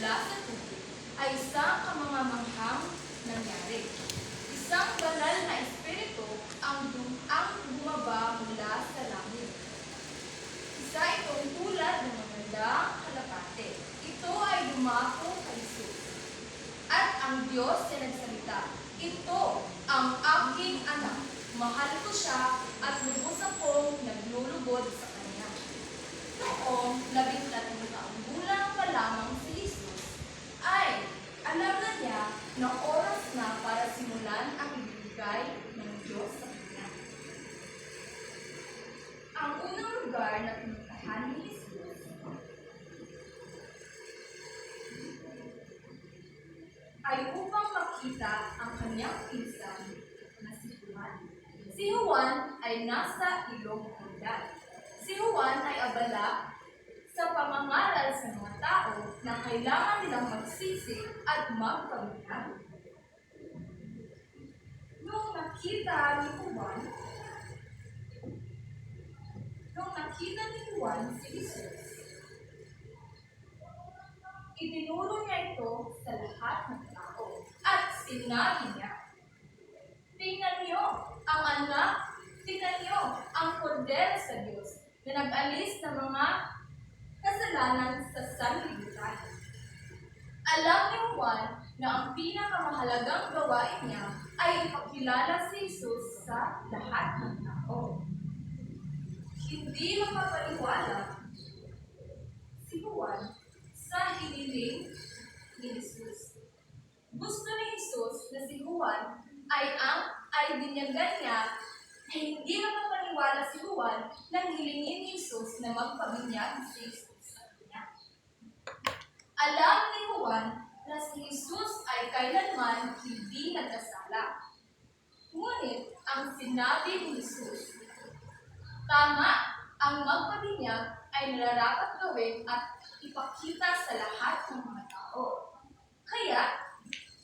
mula sa tubig ay isang kamamanghang nangyari. Isang banal na espiritu ang bumaba mula sa langit. Isa itong tulad ng magandang kalapate. Ito ay dumako kay Jesus. At ang Diyos ay nagsalita, "Ito ang aking anak. Mahal ko siya at lubos akong naglulugod sa kanya." Noong 13 taong gulang pa lamang si Jesus, ay alam na niya na oras na para simulan ang ibigay ng Diyos sa kanya. Ang unang lugar na pinuntahan ni Jesus ay upang makita ang kanyang pinsan na si Juan. Si Juan ay nasa ilog Jordan. Si Juan ay abala sa pamangaral sa mga tao na kailangan nilang magsisi at magpamitan. Nung nakita ni Juan si Jesus, itinuro niya ito sa lahat ng tao at sinabi niya, "Tingnan niyo ang anak, tingnan niyo ang kordero sa Diyos na nag-alis ng mga kasalanan sa sanlibutan." Alam ni Juan na ang pinakamahalagang gawain niya ay ipakilala si Jesus sa lahat ng tao. Hindi makapaniwala si Juan sa hiniling ni Jesus. Gusto ni Jesus na si Juan ay binyagan niya, ay hindi makapaniwala si Juan nang hilingin ni Jesus na magpabinyag si Jesus sa kanya. Alam ni Juan na si Jesus ay kailanman hindi nagkasala. Ngunit ang sinabi ni Jesus, tama, ang magpabinyag ay nararapat gawin at ipakita sa lahat ng mga tao. Kaya,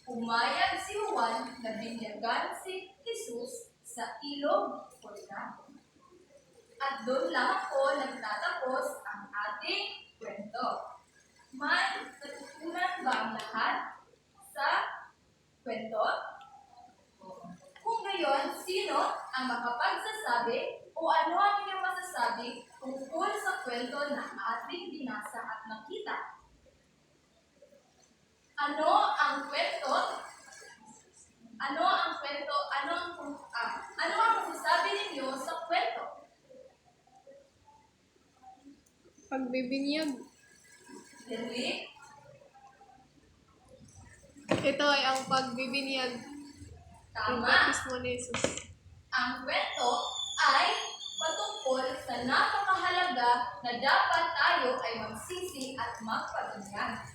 pumayag si Juan na binyagan si Jesus sa ilog Jordan. At doon lang po nagtatapos ang ating kwento. May natutunan ba ang lahat sa kwento? Kung gayon, sino ang makapagsasabi o ano ang inyong masasabi tungkol sa kwento na ating binasa at nakita? Ano ang kwento? Ano ang masasabi ninyo sa kwento? Pagbibinyag. Henry? Ito ay ang pagbibinyag ng Tama. baptismo ni Jesus. Ang kwento ay patungkol sa napakahalaga na dapat tayo ay magsisi at magpabinyag.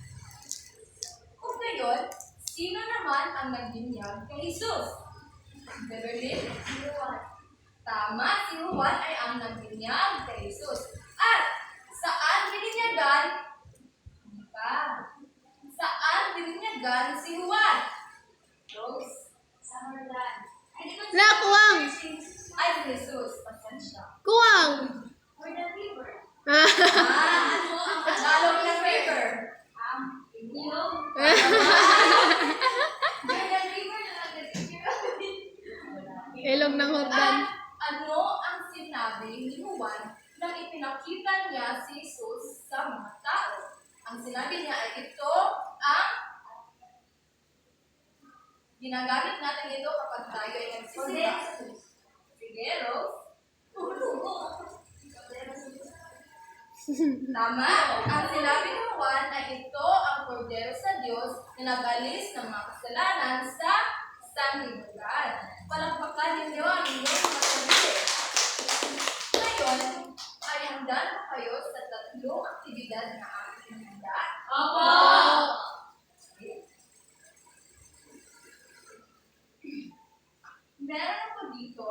Kung gayon, sino naman ang nagbinyag kay Jesus? Beverly? Si Juan. Tama, si Juan ay ang nagbinyag kay Jesus. At saan bininyagan? Saan bininyagan si Juan? Rose? Sa Jordan. La, kuwang! Ay, Jesus. Pasensya. Kuwang! Jordan River. Ah. Ano ang Tagalog na river? Ilog. Jordan River na nag-picture. Ilog ng Jordan. At ano ang sinabi ni Juan nang ipinakita niya si Jesus sa mga tao? Ang sinabi niya ay ito ang ginagamit natin ito kapag tayo ay nagsisimba. Sige, Rose. Tama. Ang sinabi ni Juan ay ito ang kordero sa Diyos na nag-alis ng mga kasalanan sa sanlibutan. Palakpakan ninyo ang inyong mga sarili. Ngayon, ay handa na kayo sa tatlong aktibidad na aking handa? Opo! Meron ako dito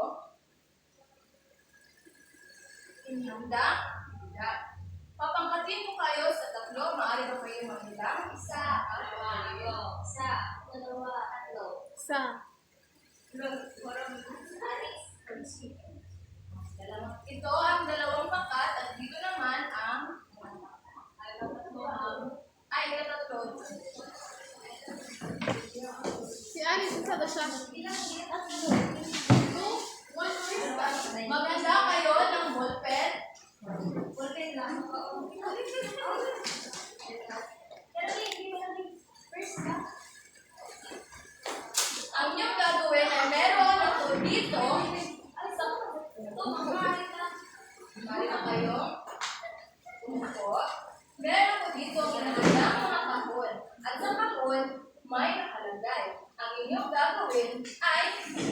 inihanda aktibidad. Papangkatin ko kayo sa tatlo. Maaari ba kayo magbilang? Isa, dalawa, isa, dalawa, tatlo. Sa. Ito ang dalawang pakat at dito naman ang ay, katatlo. Sa ba siya? Maganda kayo ng ballpen. Ballpen lang. Ang inyong gagawin ay meron ako dito. Mari na kayo. Upo. Meron ako dito ang magandang mga kahon. At sa kahon, may nakalagay. Ang inyong gagawin ay,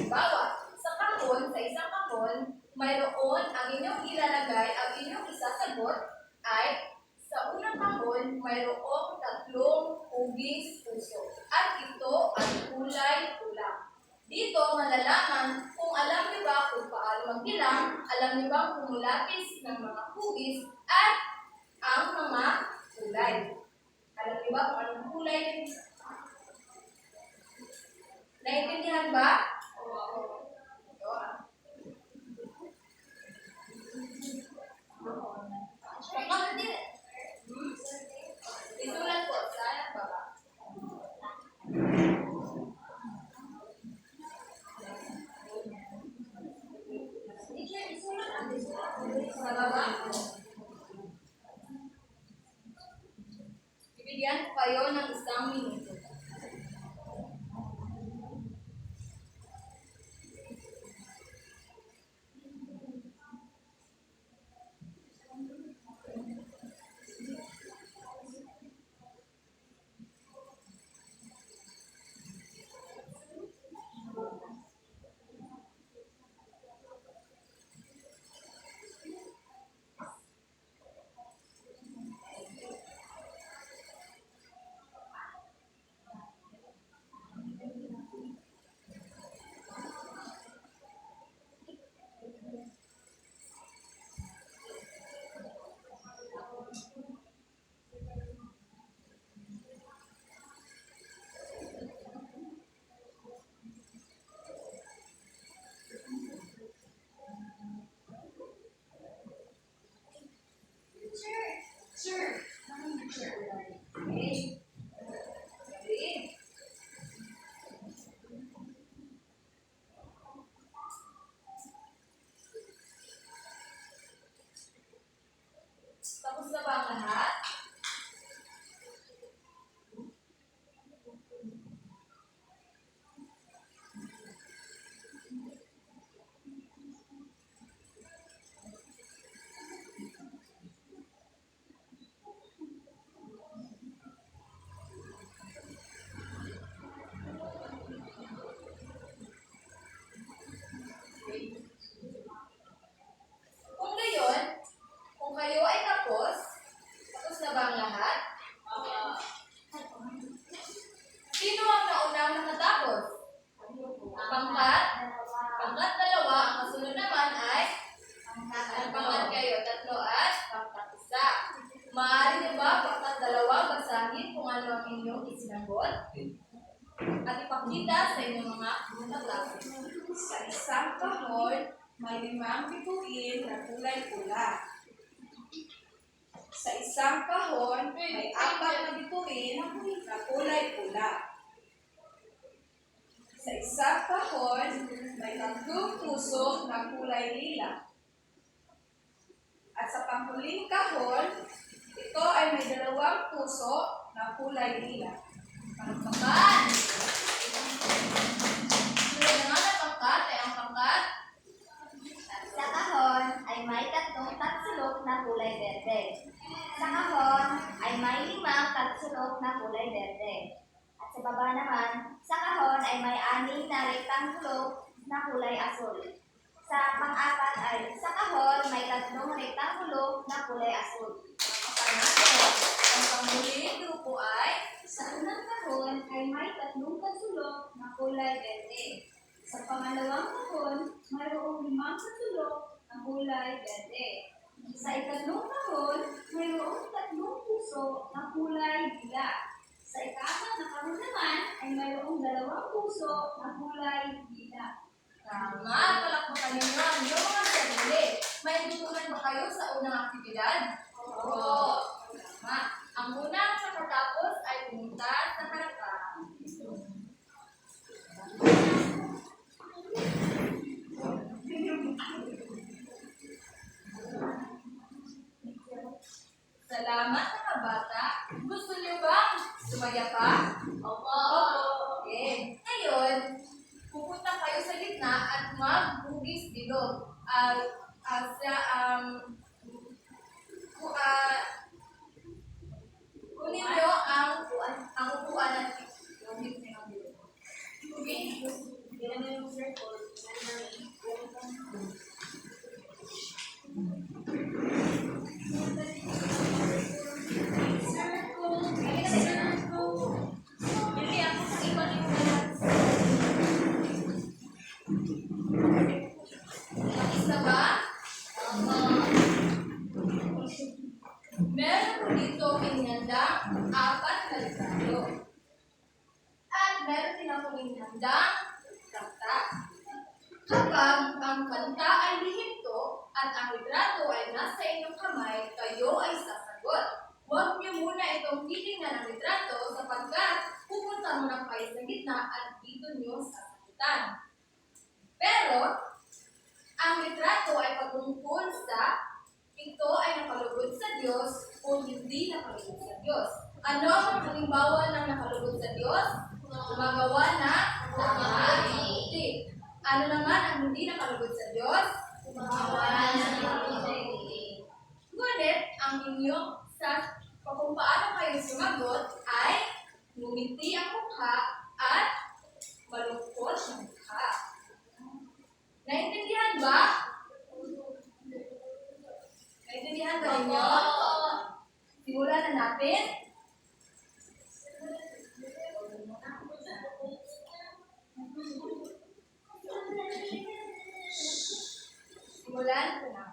bawa, sa kahon, sa isang kahon, mayroon ang inyong ilalagay, ang inyong isasagot ay, sa unang kahon, mayroong 3 hugis puso. At ito ay kulay pula. Dito, malalaman kung alam niyo ba kung paano magbilang, alam niyo ba kung mulapis ng mga hugis at ang mga kulay. Alam niyo ba kung anong kulay? Naiintindihan ba? Ito ah. Isulat po sa baba. Sa baba. Bibigyan ko kayo ng 1 minuto. Sure. Okay. Ready? Tapos na ba ang lahat? Kung gayon, kung kayo ay tapos na ba ang lahat? Sino ang naunang nakatapos? Pangkat? Pangkat 2, ang kasunod naman ay ang pangkat kayo, 3 at pangkat 1. Maaari niyo ba pangkat 2 basahin kung ano ang inyong isinagot? At ipakita sa inyong mga klase. Sa isang kahon, may 5 bituin na kulay pula. Sa isang kahon, may 4 na bituin na kulay pula. Sa isang kahon, may 3 puso na kulay lila. At sa panghuling kahon, ito ay may 2 puso na kulay lila. Pangkakan! Sunod naman na pangkat ay ang pangkat. Sa kahon ay may 3 tagsulok na kulay berde. Sa kahon ay may 5 tagsulok na kulay berde. At sa baba naman, sa kahon ay may 6 na rektanggulo na kulay asul. Sa pang-4 ay sa kahon may 3 rektanggulo na kulay asul. Ang panghuling grupo ay Sa unang kahon ay may 3 tagsulok na kulay berde. Sa pangalawang kahon, mayroong 5 tagsulok na kulay berde. Sa ikatlong kahon, mayroong 3 puso na kulay dila. Sa ika-4 na kahon naman ay mayroong 2 puso na kulay dila. tama. Palakpakan ninyo ang inyong mga sarili. May tutunan ba kayo sa unang aktibidad? Oo. Tama. Ang unang nakatapos ay pumunta sa harapan. Sumaya ka? Opo. Okay. Ngayon, pupunta kayo sa gitna at maghugis bilog. Kunin nyo ang upuan at humit nyo ng bilog. Okay? Yan na yung circle. Hindi ako sa iba yung isa ba? Meron po dito inihanda 4 na litrato. At meron din ako inihanda kanta. Kapag ang kanta ay lihinto at ang litrato ay nasa inyong kamay, kayo ay sasagot. Huwag niyo muna itong titingnan ang litrato sapagkat pupunta muna kayo sa gitna at dito niyo sasagutan. Pero, ang litrato ay patungkol sa ito ay nakalugod sa Diyos o hindi nakalugod sa Diyos. Ano ang halimbawa ng nakalugod sa Diyos? Gumagawa na mabuti. Ano naman ang hindi nakalugod sa Diyos? Gumagawa na mabuti. Ngunit, ang inyong kung paano kayo sumagot ay ngumiti ang mukha at malungkot ang mukha. Naintindihan ba? Naintindihan ba ninyo? Simulan na natin. Simulan ko na.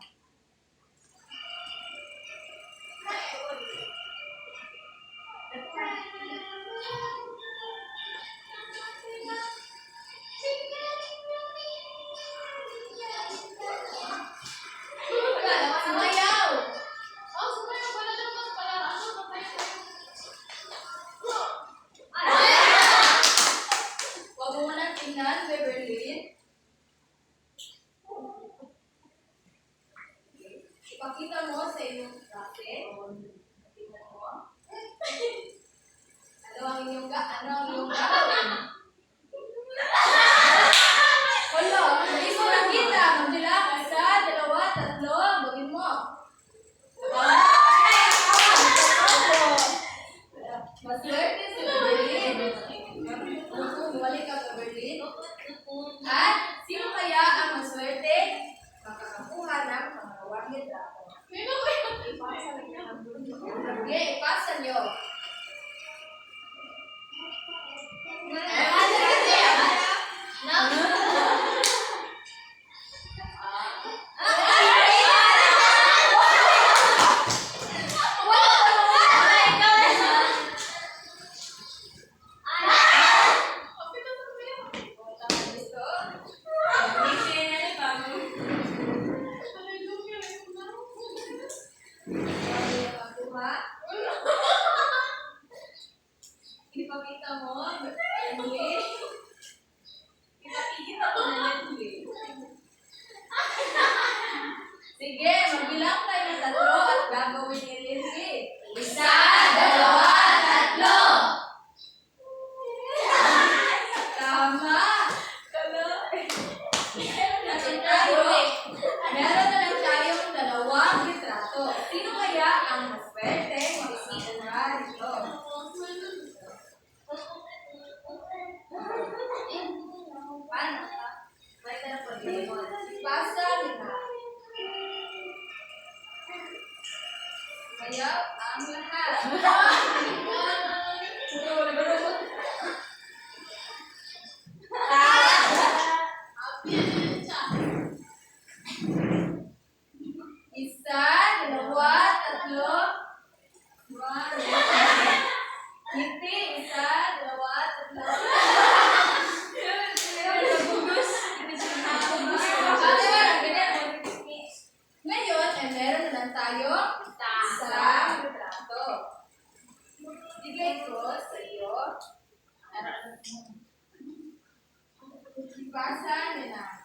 Sumayaw! Huwag mo nang tingnan, Beverly. Ipakita mo sa iyong klase. Tingnan mo. Ano ang iyong gagawin? Wala, hindi mo nakita. Magbilang, 1, 2, 3, gawin mo. Maswerte si Beverly. Bumalik ka, Beverly. At sino kaya ang maswerte? Makakakuha ng pangalawang litrato. Sige, ipasa nyo. Ipakita mo, Emily. Ipakita mo na Emily. Sige, magbilang tayo ng 3 at gagawin ni Lindsay. 1, 2, 3. Tama. Meron na lang tayong 2 litrato. Sino kaya ang maswerte? Mag-isita dito. Pasa nila. Mayaw ang lahat. Isa, 2, 3. Ngiti, 1, 2, 3. Ngayon, ay meron na lang tayo isang litrato. Bigay ko sa iyo. Ipasa nila.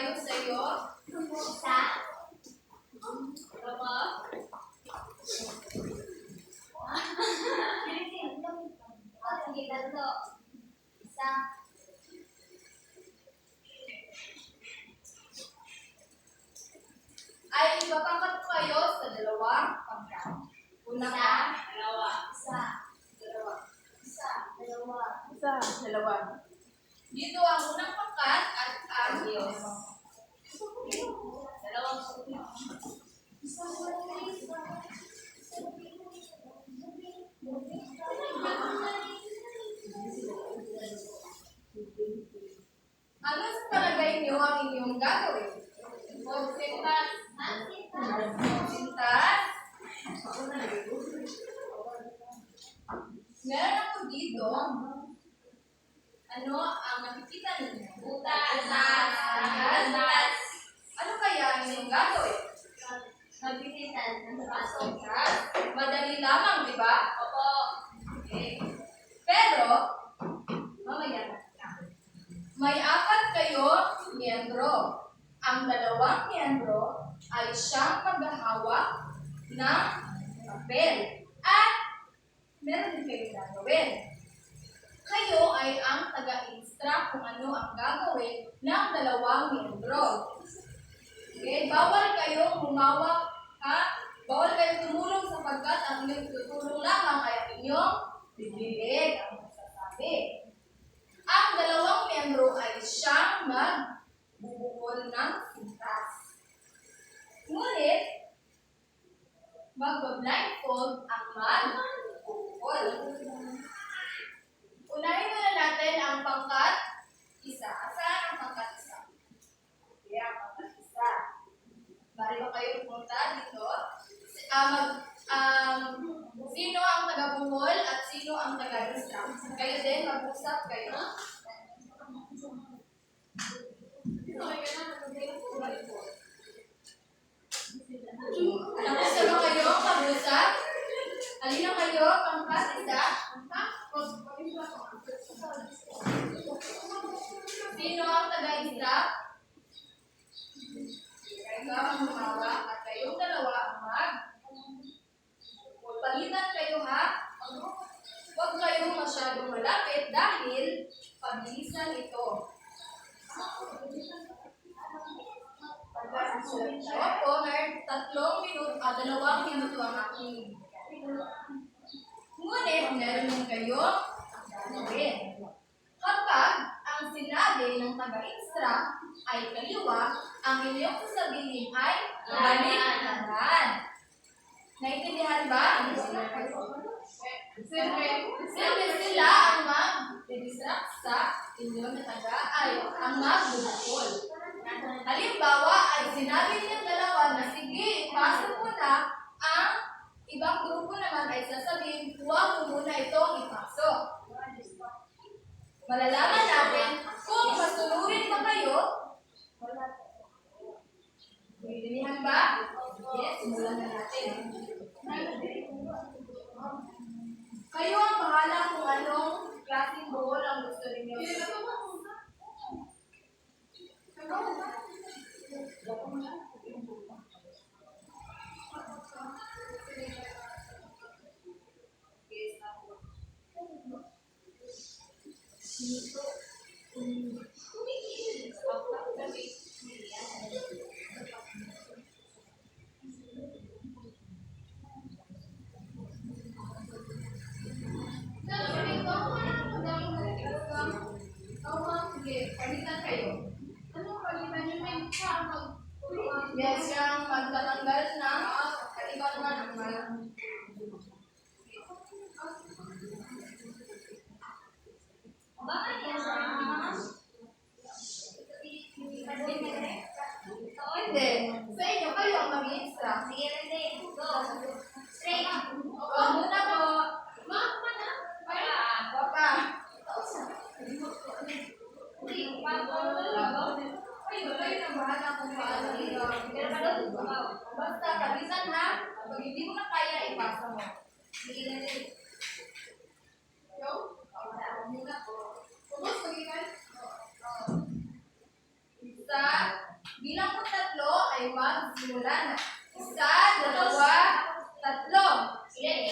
ayon sa iyo? Isa. Dalawa. Sige, tatlo. Isa. Ay ipapangkat ko kayo sa dalawang pangkat. Una ka, dalawa. Isa. Dalawa. Isa. Dalawa. Isa. Dalawa. Dito ang unang pangkat at ang Diyos. Dalawang Ano sa palagay niyo ang inyong gagawin? Sintas. Sintas. Meron ako dito. Ano ang nakikita ninyo? Butas. Butas. Ano kaya ang inyong gagawin? Magbisitan ng pasok. Butas. Madali lamang, di ba? Opo. Okay. Pero, mamaya na. May apat kayo miyembro. Ang dalawang miyembro ay siyang maghahawak ng papel. At meron din kayong gagawin. Kayo ay ang taga-instruct kung ano ang gagawin ng dalawang miyembro. Okay? Bawal kayong humawak, ha? Bawal kayong tumulong sapagkat ang inyong tutulong lamang ay ang inyong bibig ang magsasabi. Ang dalawang miyembro ay siyang magbubuhol ng sintas. Ngunit, magba-blindfold ang magbubuhol. Unahin muna natin ang pangkat isa. Saan ang pangkat isa? Okay, ang pangkat isa. Bari ba kayo pumunta dito? Sino ang taga-buhol at sino ang taga-instruct? Kayo din, mag-usap kayo. Tapos ba kayo mag-usap? Alina kayo, pangkat isa? Sino ang taga-instruct? Ikaw ang humawak at kayong dalawa ang palitan kayo ha. Huwag kayong masyadong malapit dahil pabilisan ito. Opo, may 3 minuto, 2 minuto ang aking. Ngunit, meron din kayo gagawin. Kapag ang sinabi ng taga-instruct ay kaliwa, ang inyong sasabihin ay balik-kanan. Naintindihan ba? Siyempre sila ang mag-distract sa inyong taga ay ang magbubukol. Halimbawa ay sinabi nilang dalawa na sige, ipasa mo na, ang ibang grupo naman ay sasabihin, huwag mo muna itong ipasok. Malalaman natin kung masunurin ba kayo. Naintindihan ba? Yes, simulan na natin. Kayo ang bahala kung anong klaseng buhol ang gusto ninyo. Palitan kayo. Yes, yung magtatanggal na at ikaw naman ang Bakit yan? Hindi. Sa inyo, kayo ang mag-instruct. Sige, Rende. Go. Straight. Muna po. Papa. Kayo na bahala kung paano basta palitan ha. Pag hindi mo na kaya, ipasa mo. Sige, Rende. Yo? Muna po. Tapos, magigan? Isa, Bilang ko tatlo ay magsimula na. Isa, dalawa, tatlo. Sige,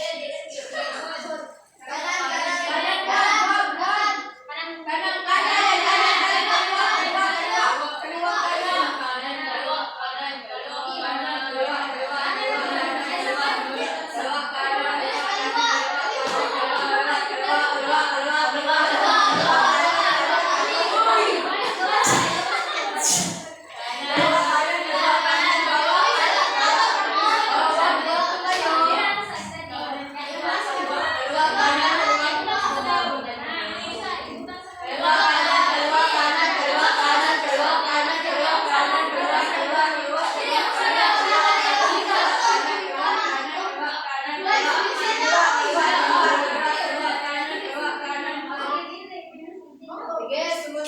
sumunod.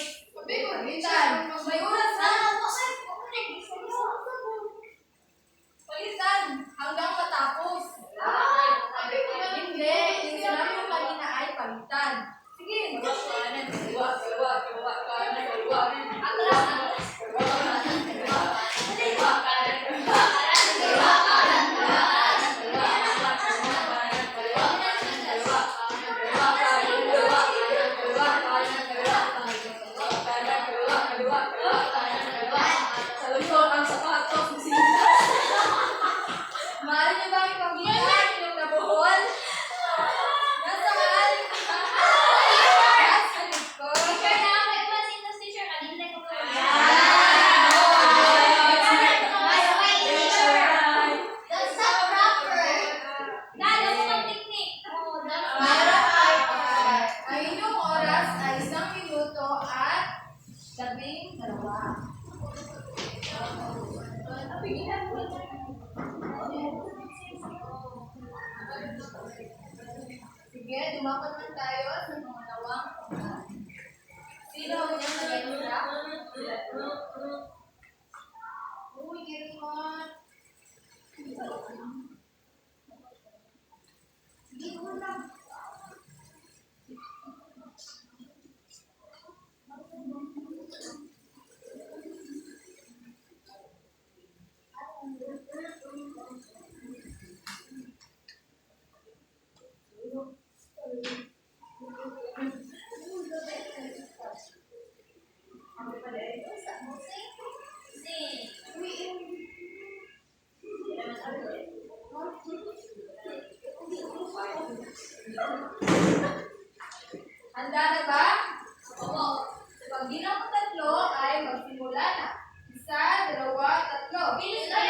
Palitan. May oras na. Palitan. Hanggang matapos. Hindi. Yung sinabi mo kanina ay palitan. Sige. Mahal niyo ba yung pagbihan yung nabuhol? Nasaan? Nasa likod. Ang inyong oras ay 1 minuto at 12. Sige, dumapat man tayo sa mga nawang oras. Sino ang niyang nag-iisap? Uy, Kirikot. Sige, ulam. Handa na ba? Oo. Sa pagbilang ko tatlo ay magsimula na. Isa, dalawa, tatlo. Bilis na!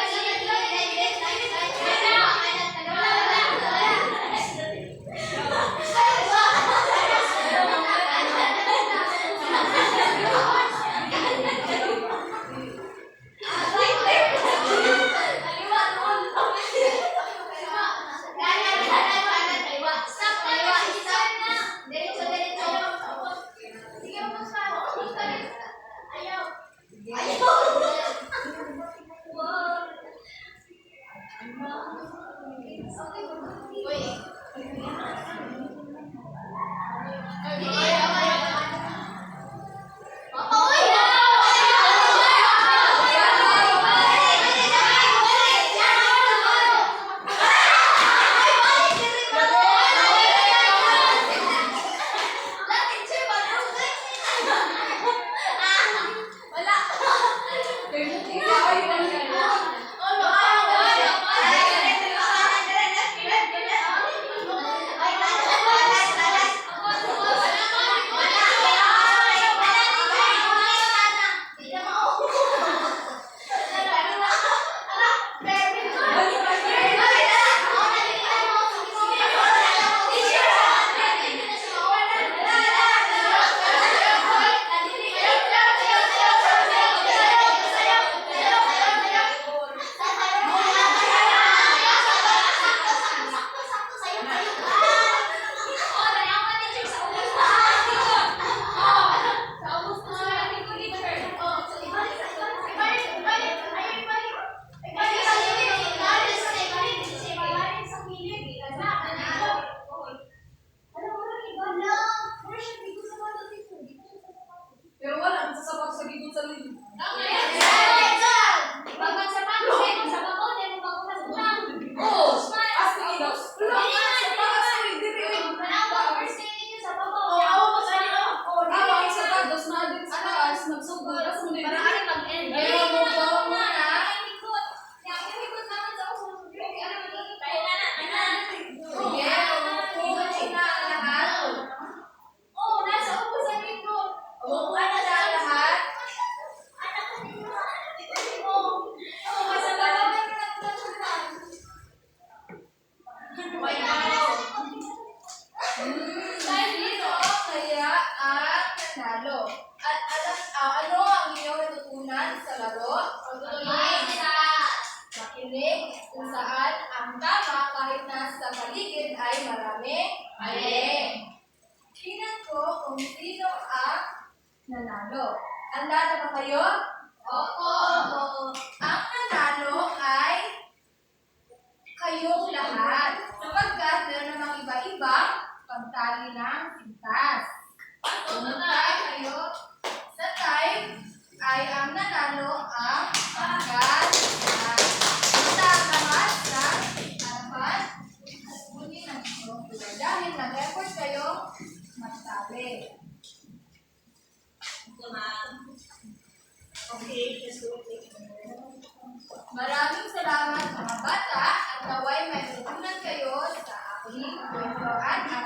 Pero wala, masasapak sa gigod sa libo. maglaro, Isa. makinig kung saan ang tama kahit na sa paligid ay marami. Mali. Tingnan ko kung sino ang nanalo. Handa na ba kayo? Opo. Ang nanalo ay kayong lahat. Sapagkat meron namang iba-ibang pagtali ng pintas. Pumunta kayo sa time ay ang nanalo ang pagkat. Punta ang lahat sa harapan at kunin ang inyong tulad. Dahil nag-effort kayo magsabi. Maraming salamat mga bata at naway may tutunan kayo sa aking kwentuhan at